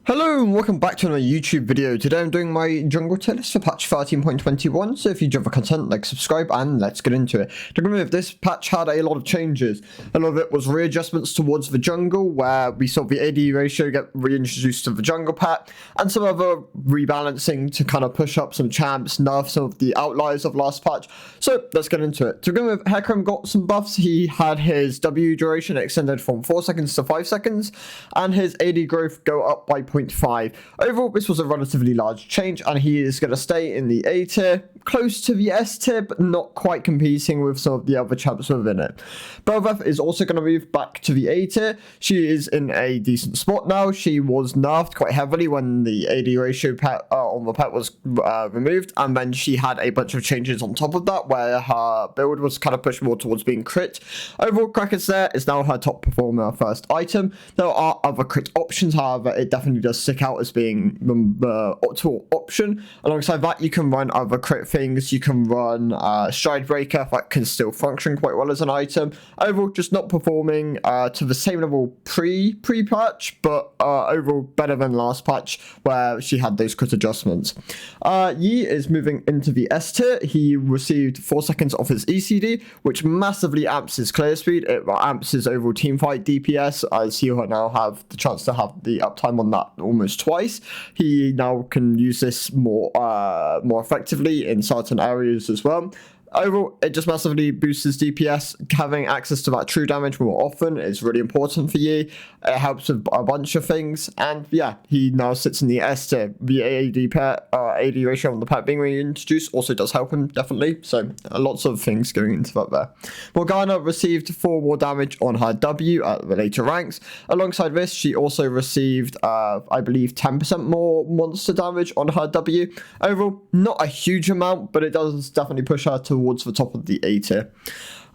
Hello and welcome back to another YouTube video. Today I'm doing my jungle tier list for patch 13.21, so if you enjoy the content, like, subscribe, and let's get into it. To begin with, this patch had a lot of changes. A lot of it was readjustments towards the jungle, where we saw the AD ratio get reintroduced to the jungle pack, and some other rebalancing to kind of push up some champs, nerf some of the outliers of last patch. So let's get into it. To begin with, Hecarim got some buffs. He had his W duration extended from 4 seconds to 5 seconds, and his AD growth go up by 0.5. Overall, this was a relatively large change, and he is going to stay in the A tier, close to the S tier, but not quite competing with some of the other champs within it. Bel'Veth is also going to move back to the A tier. She is in a decent spot now. She was nerfed quite heavily when the AD ratio on the pet was removed, and then she had a bunch of changes on top of that, where her build was kind of pushed more towards being crit. Overall, Kraken's there is now her top performer first item. There are other crit options, however, it definitely does stick out as being the optimal option. Alongside that, you can run other crit things. You can run Stride Breaker, that can still function quite well as an item. Overall, just not performing to the same level pre-patch, but overall better than last patch where she had those crit adjustments. Yi is moving into the S tier. He received 4 seconds off his ECD, which massively amps his clear speed. It amps his overall teamfight DPS, as he'll now have the chance to have the uptime on that almost twice. He now can use this more effectively in certain areas as well. Overall, it just massively boosts his DPS. Having access to that true damage more often is really important for Yi. It helps with a bunch of things, and yeah, he now sits in the S tier. The AD ratio on the pet being reintroduced also does help him, definitely. So lots of things going into that there. Morgana received 4 more damage on her W at the later ranks. Alongside this, she also received, I believe, 10% more monster damage on her W. Overall, not a huge amount, but it does definitely push her towards the top of the A tier.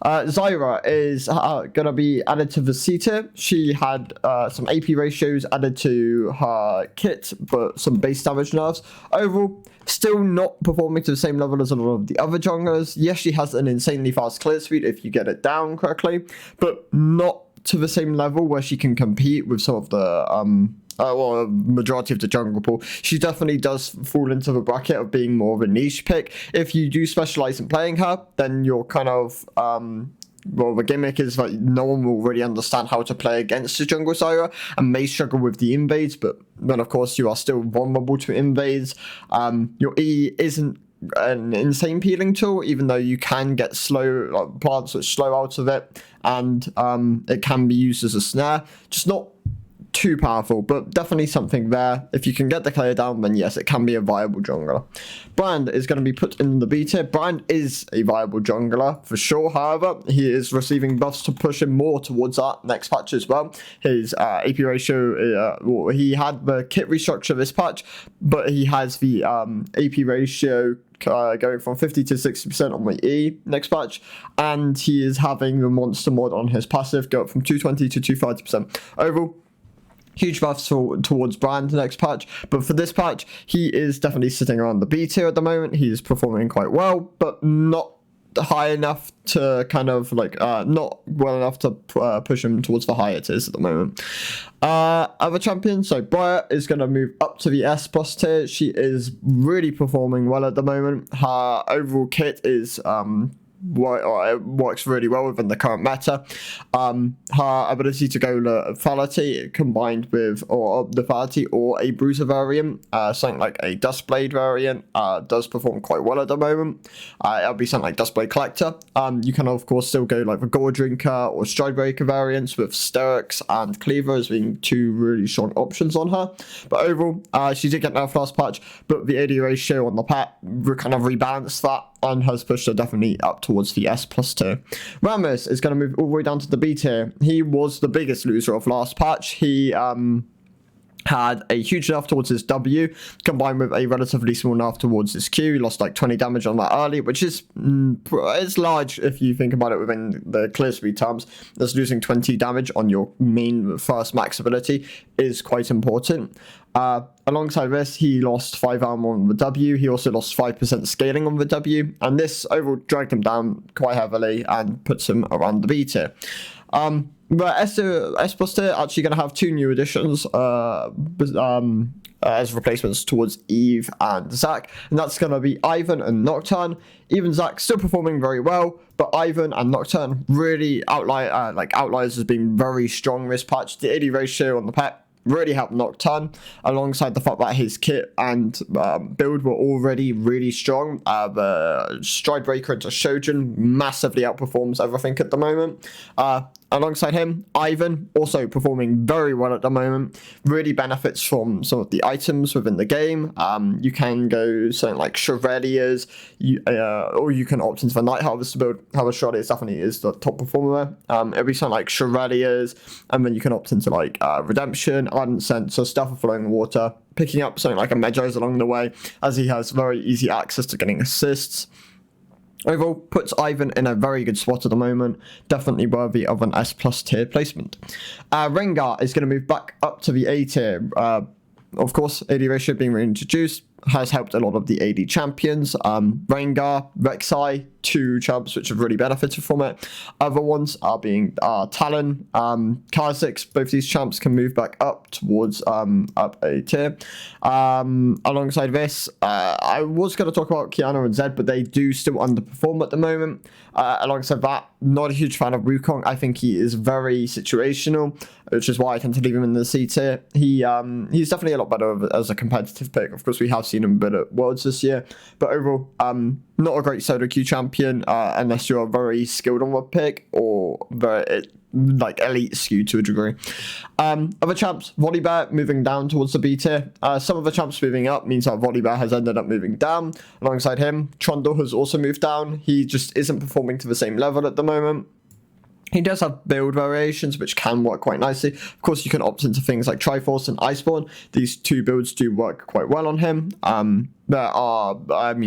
Zyra is going to be added to the C tier. She had some AP ratios added to her kit, but some base damage nerfs. Overall, still not performing to the same level as a lot of the other junglers. Yes, she has an insanely fast clear speed if you get it down correctly, but not to the same level where she can compete with some of the well, majority of the jungle pool. She definitely does fall into the bracket of being more of a niche pick. If you do specialize in playing her, then you're kind of well, the gimmick is that no one will really understand how to play against the jungle Zyra and may struggle with the invades, but then of course you are still vulnerable to invades. Your E isn't an insane peeling tool, even though you can get slow, like plants which slow out of it, and it can be used as a snare. Just not too powerful, but definitely something there. If you can get the clear down, then yes, it can be a viable jungler. Brand is going to be put in the B tier. Brand is a viable jungler for sure. However, he is receiving buffs to push him more towards that next patch as well. His AP ratio, well, he had the kit restructure this patch, but he has the AP ratio going from 50 to 60% on the E next patch, and he is having the monster mod on his passive go up from 220 to 230%. Overall, huge buffs towards Brand next patch, but for this patch, he is definitely sitting around the B tier at the moment. He's performing quite well, but not high enough to kind of like, not well enough to push him towards the higher tiers at the moment. Other champions, so Briar is going to move up to the S plus tier. She is really performing well at the moment. Her overall kit is it works really well within the current meta. Her ability to go lethality combined with or lethality or a bruiser variant, something like a Dustblade variant, does perform quite well at the moment. It'll be something like Dustblade Collector. You can of course still go like the Gore Drinker or Stride Breaker variants, with Sterix and Cleaver as being 2 really strong options on her. But overall, she did get nerfed last patch, but the AD ratio on the pet kind of rebalanced that and has pushed her definitely up towards the S plus tier. Rammus is going to move all the way down to the B tier. He was the biggest loser of last patch. He had a huge nerf towards his W, combined with a relatively small nerf towards his Q. He lost like 20 damage on that early, which is it's large if you think about it within the clear speed terms. That's losing 20 damage on your main first max ability is quite important. Alongside this, he lost 5 armor on the W. He also lost 5% scaling on the W, and this overall dragged him down quite heavily and puts him around the B tier. But S plus tier actually going to have 2 new additions as replacements towards Eve and Zac, and that's going to be Ivan and Nocturne. Even Zac still performing very well, but Ivan and Nocturne really outliers as being very strong this patch. The AD ratio on the pet really helped Nocturne, alongside the fact that his kit and build were already really strong. The Stride Breaker into Shojin massively outperforms everything at the moment. Alongside him, Ivan also performing very well at the moment. Really benefits from some of the items within the game. You can go something like Chevaliers, or you can opt into the Night Harvest build. However, Chevaliers definitely is the top performer. It'll be something like Chevaliers, and then you can opt into like Redemption, Ardent Sense, so Stuff of Flowing Water, picking up something like a Medjay's along the way, as he has very easy access to getting assists. Overall, puts Ivan in a very good spot at the moment. Definitely worthy of an S plus tier placement. Rengar is going to move back up to the A tier. Of course, AD ratio being reintroduced has helped a lot of the AD champions. Rengar, Rek'Sai, 2 champs which have really benefited from it. Other ones are being Talon, Kha'Zix. Both these champs can move back up towards up A tier. Alongside this, I was going to talk about Qiyana and Zed, but they do still underperform at the moment. Alongside that, not a huge fan of Wukong. I think he is very situational, which is why I tend to leave him in the C tier. He's definitely a lot better as a competitive pick. Of course, we have seen him a bit at Worlds this year, but overall, not a great solo queue champion unless you're very skilled on one pick or very like elite skew to a degree. Other champs, Volibear moving down towards the B tier. Some of the champs moving up means that Volibear has ended up moving down. Alongside him, Trundle has also moved down. He just isn't performing to the same level at the moment. He does have build variations, which can work quite nicely. Of course, you can opt into things like Triforce and Iceborne. These 2 builds do work quite well on him.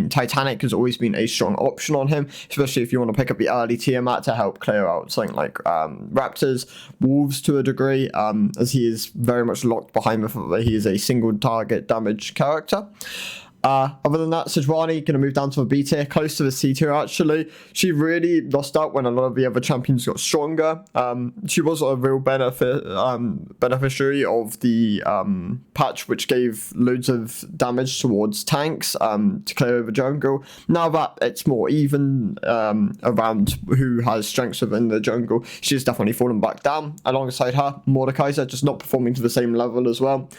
Titanic has always been a strong option on him, especially if you want to pick up the early Tiamat to help clear out something like Raptors, Wolves to a degree, as he is very much locked behind the fact that he is a single target damage character. Other than that, Sejuani going to move down to a B tier, close to the C tier actually. She really lost out when a lot of the other champions got stronger. She was a real beneficiary of the patch, which gave loads of damage towards tanks to clear over jungle. Now that it's more even around who has strengths within the jungle, she's definitely fallen back down. Alongside her, Mordekaiser just not performing to the same level as well.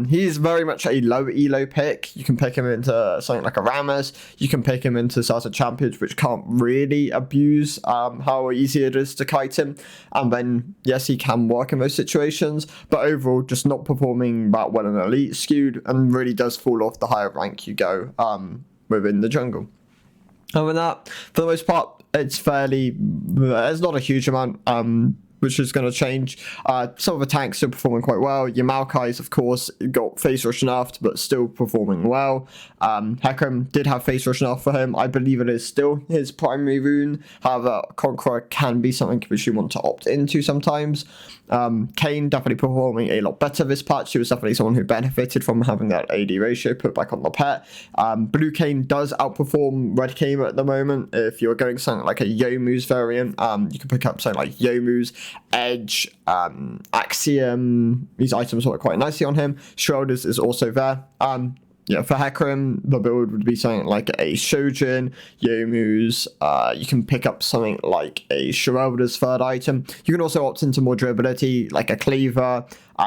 He is very much a low elo pick. You can pick him into something like a Rammus. You can pick him into certain champions which can't really abuse how easy it is to kite him, and then yes, he can work in those situations, but overall just not performing that well in elite skewed, and really does fall off the higher rank you go within the jungle. Other than that, for the most part, it's not a huge amount which is going to change. Some of the tanks still performing quite well. Your Maokai's, of course, got Phase Rush nerfed, but still performing well. Hecarim did have Phase Rush nerf for him. I believe it is still his primary rune. However, Conqueror can be something which you want to opt into sometimes. Kayn definitely performing a lot better this patch. He was definitely someone who benefited from having that AD ratio put back on the pet. Blue Kayn does outperform Red Kayn at the moment. If you're going something like a Youmuu's variant, you can pick up something like Youmuu's, Edge, Axiom. These items work quite nicely on him. Shrouders is also there. For Hecarim, the build would be something like a Shojin, Youmuu's. You can pick up something like a Shrouders third item. You can also opt into more durability, like a Cleaver.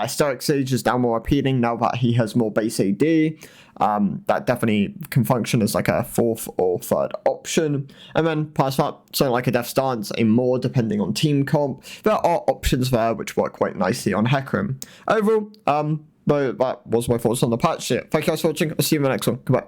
Stoic Sage is now more appealing now that he has more base AD. That definitely can function as like a 4th or 3rd option. And then past that, something like a Death Stance, a more depending on team comp. There are options there which work quite nicely on Hecarim. Overall, but that was my thoughts on the patch. Thank you guys for watching. I'll see you in the next one. Goodbye.